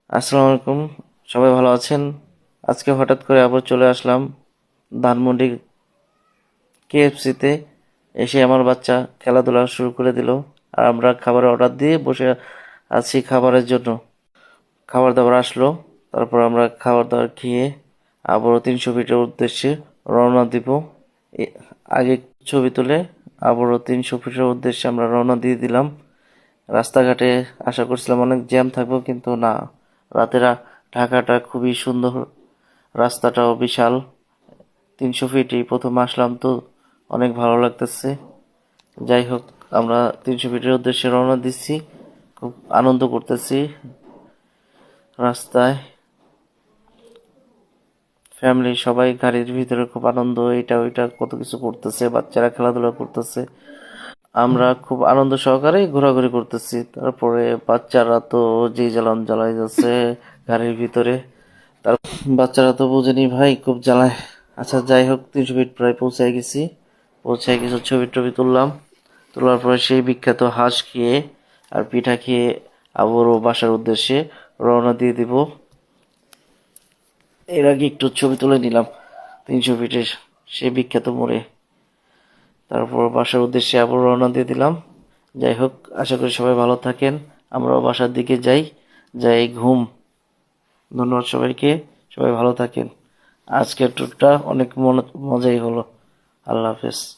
আসসালামু আলাইকুম। সবাই ভালো আছেন? আজকে হঠাৎ করে আবার চলে আসলাম ধানমন্ডি কেএফসিতে। এসে আমার বাচ্চা খেলাধুলা শুরু করে দিল, আর আমরা খাবারের অর্ডার দিয়ে বসে আছি খাবারের জন্য। খাবার দাবার আসলো, তারপর আমরা খাবার দাবার খেয়ে আবারও 300 ফিটের উদ্দেশ্যে রওনা দিব। এ- আগে ছবি তুলে আবারও 300 ফিটের উদ্দেশ্যে আমরা রওনা দিয়ে দিলাম। রাস্তাঘাটে আশা করছিলাম অনেক জ্যাম থাকবো, কিন্তু না। ঢাকাটা খুবই সুন্দর, রাস্তাটাও বিশাল। 300 ফিটই প্রথম আসলাম তো, অনেক ভালো লাগতেছে। যাই হোক, আমরা 300 ফিটের উদ্দেশ্যে রওনা দিচ্ছি। খুব আনন্দ করতেছি রাস্তায়। ফ্যামিলি সবাই গাড়ির ভিতরে খুব আনন্দ, এটা ওইটা কত কিছু করতেছে, বাচ্চারা খেলাধুলা করতেছে। আমরা খুব আনন্দ সহকারে ঘোরাঘুরি করতেছি। তারপরে বাচ্চারা তো যে জ্বালান জ্বালাই যাচ্ছে গাড়ির ভিতরে। তার বাচ্চারা তো বুঝেনি ভাই, খুব জ্বালায়। আচ্ছা যাই হোক, 300 ফিট প্রায় পৌঁছায় গেছি। পৌঁছায় কিছু ছবি টবি তুললাম। তোলার পরে সেই বিখ্যাত হাঁস খেয়ে আর পিঠা খেয়ে আবারও বাসার উদ্দেশ্যে রওনা দিয়ে দিব। এর আগে একটু ছবি তুলে নিলাম 300 ফিটের সেই বিখ্যাত মোড়ে। তারপর বাসার উদ্দেশ্যে আবার রওনা দিয়ে দিলাম। যাই হোক, আশা করি সবাই ভালো থাকেন। আমরাও বাসার দিকে যাই, যাই ঘুম। ধন্যবাদ সবাইকে, সবাই ভালো থাকেন। আজকের ট্যুরটা অনেক মজাই হলো। আল্লাহ হাফেজ।